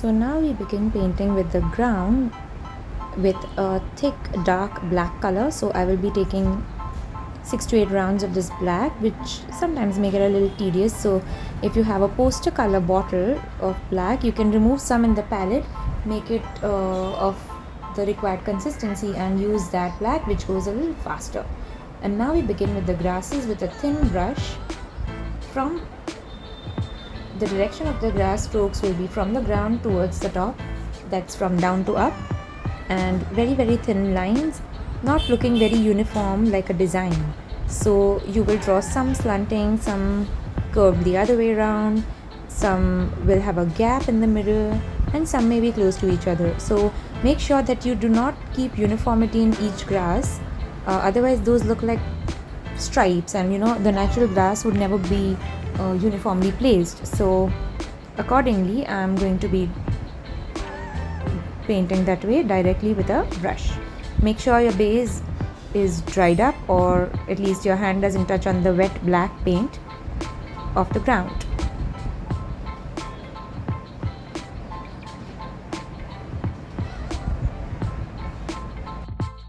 So now we begin painting with the ground with a thick dark black color. So I will be taking 6 to 8 rounds of this black, which sometimes make it a little tedious. So if you have a poster color bottle of black, you can remove some in the palette, make it of the required consistency and use that black, which goes a little faster. And now we begin with the grasses with a thin brush. From the direction of the grass strokes will be from the ground towards the top, that's from down to up, and very thin lines, not looking very uniform like a design. So you will draw some slanting, some curved the other way around, some will have a gap in the middle, and some may be close to each other. So make sure that you do not keep uniformity in each grass, otherwise those look like stripes, and the natural grass would never be uniformly placed. So accordingly I'm going to be painting that way directly with a brush. Make sure your base is dried up, or at least your hand doesn't touch on the wet black paint of the ground.